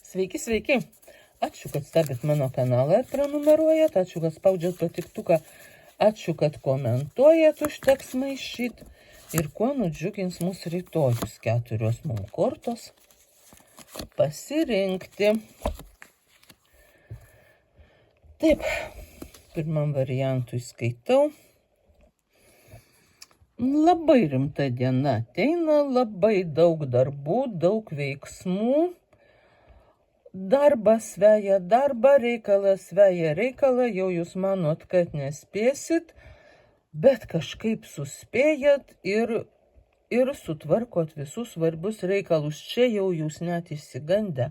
Sveiki, sveiki. Ačiū, kad stebit mano kanalą ir prenumeruojat. Ačiū, kad spaudžiat patiktuką. Ačiū, kad komentuojat, užteks maišyt. Ir kuo nudžiugins mūsų rytojus 4 mum kortos pasirinkti. Taip, pirmam variantui skaitau. Labai rimta diena ateina, labai daug darbų, daug veiksmų. Darbas veja darbą, reikalas veja reikalą, jau jūs manot, kad nespėsit, bet kažkaip suspėjat ir sutvarkot visus svarbius reikalus. Čia jau jūs net išsigandę,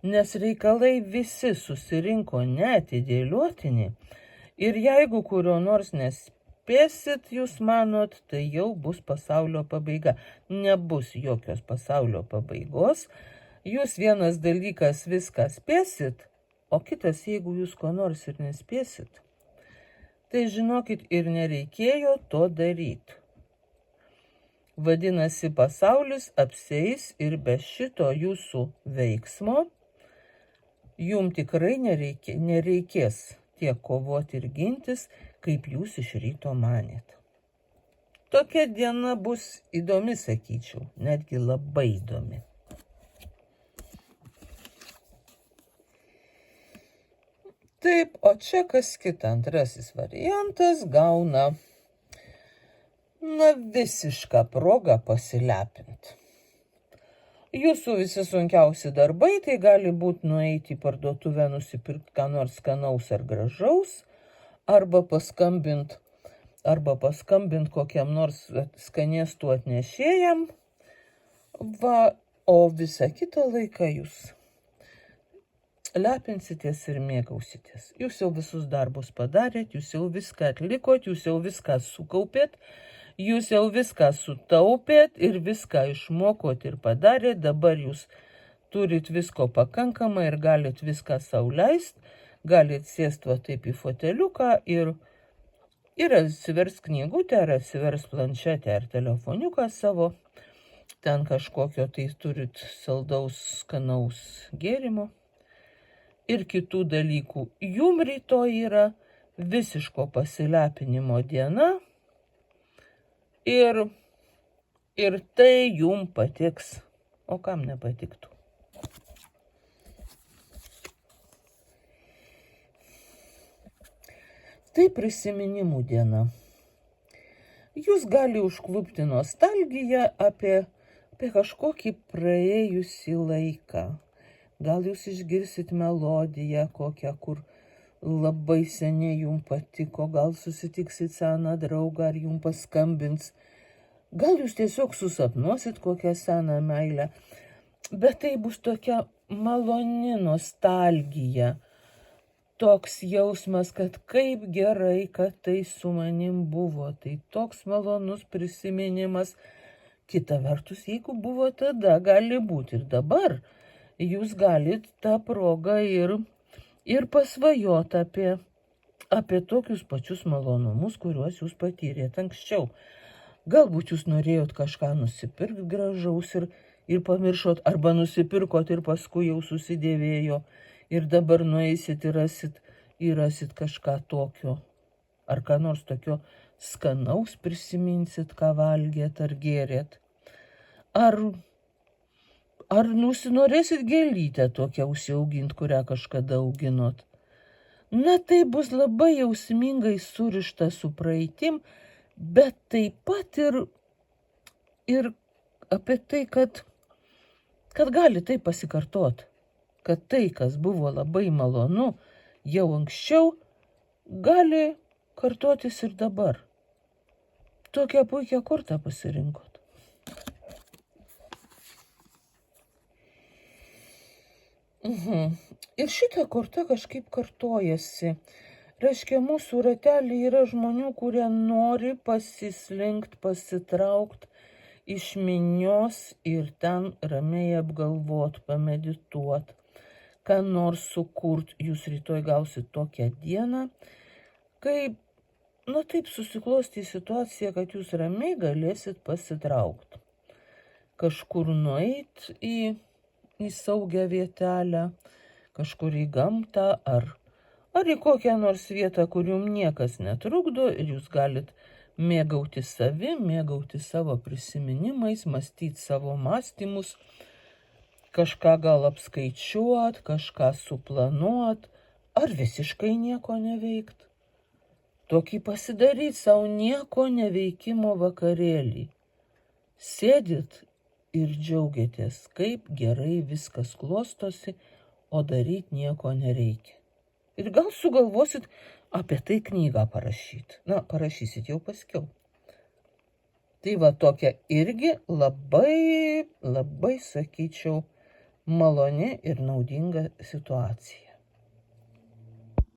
nes reikalai visi susirinko neatidėliotini ir jeigu kurio nors nespėsit, jūs manot, tai jau bus pasaulio pabaiga. Nebus jokios pasaulio pabaigos. Jūs vienas dalykas viską spėsit, o kitas, jeigu jūs ko nors ir nespėsit, tai žinokit, ir nereikėjo to daryti. Vadinasi, pasaulis apseis ir be šito jūsų veiksmo jum tikrai nereikės tiek kovoti ir gintis, kaip jūs iš ryto manėt. Tokia diena bus įdomi, sakyčiau, netgi labai įdomi. Taip, o čia kas kita, antrasis variantas gauna visišką progą pasilepinti. Jūsų visi sunkiausi darbai, tai gali būti nueiti į parduotuvę, nusipirkti ką nors skanaus ar gražaus, arba paskambint kokiam nors skanėstų atnešėjam, o visą kitą laiką jūs lepinsitės ir mėgausitės. Jūs jau visus darbus padarėt, jūs jau viską atlikot, jūs jau viską sukaupėt, jūs jau viską sutaupėt ir viską išmokot ir padarėt. Dabar jūs turit visko pakankamai ir galit viską sau leist, galit sėst va taip į foteliuką ir atsivers knygutę, ar atsivers planšetę ar telefoniuką savo. Ten kažkokio tai turit saldaus, skanaus gėrimo ir kitų dalykų. Jum rytoj yra visiško pasilepinimo diena ir tai jum patiks. O kam nepatiktų? Tai prisiminimų diena. Jūs gali užklupti nostalgiją apie kažkokį praėjusį laiką. Gal jūs išgirsit melodiją kokią, kur labai seniai jums patiko, gal susitiksit seną draugą ar jums paskambins. Gal jūs tiesiog susapnuosit kokią seną meilę, bet tai bus tokia maloni nostalgija. Toks jausmas, kad kaip gerai, kad tai su manim buvo. Tai toks malonus prisiminimas. Kita vertus, jeigu buvo tada, gali būti ir dabar. Jūs galit tą progą ir pasvajot apie tokius pačius malonumus, kuriuos jūs patyrėt anksčiau. Galbūt jūs norėjot kažką nusipirkti gražaus ir pamiršot, arba nusipirkot ir paskui jau susidėvėjo ir dabar nueisit ir rasit kažką tokio, ar ką nors tokio skanaus prisiminsit, ką valgėt ar gėrėt. Ar nusinorėsit gėlytę tokią užsiaugint, kurią kažkada auginot? Na, tai bus labai jausmingai surišta su praeitim, bet taip pat ir apie tai, kad gali tai pasikartot. Kad tai, kas buvo labai malonu jau anksčiau, gali kartotis ir dabar. Tokią puikią kortą pasirinkot. Ir šita korta kažkaip kartojasi. Reiškia, mūsų ratelį yra žmonių, kurie nori pasislinkt, pasitraukt iš minios ir ten ramiai apgalvot, pamedituot, ką nors sukurt. Jūs rytoj gausit tokią dieną, kai, taip susiklosti situacija, kad jūs ramiai galėsit pasitraukt. Kažkur nueit į saugią vietelę, kažkur į gamtą ar į kokią nors vietą, kur jums niekas netrukdo ir jūs galit mėgauti savim, mėgauti savo prisiminimais, mąstyti savo mąstymus, kažką gal apskaičiuot, kažką suplanuot, ar visiškai nieko neveikt. Tokį pasidaryt savo nieko neveikimo vakarėlį. Sėdit ir džiaugiatės, kaip gerai viskas klostosi, o daryt nieko nereikia. Ir gal sugalvosit apie tai knygą parašyti. Na, parašysit jau paskiau. Tai va tokia irgi labai, sakyčiau, maloni ir naudinga situacija.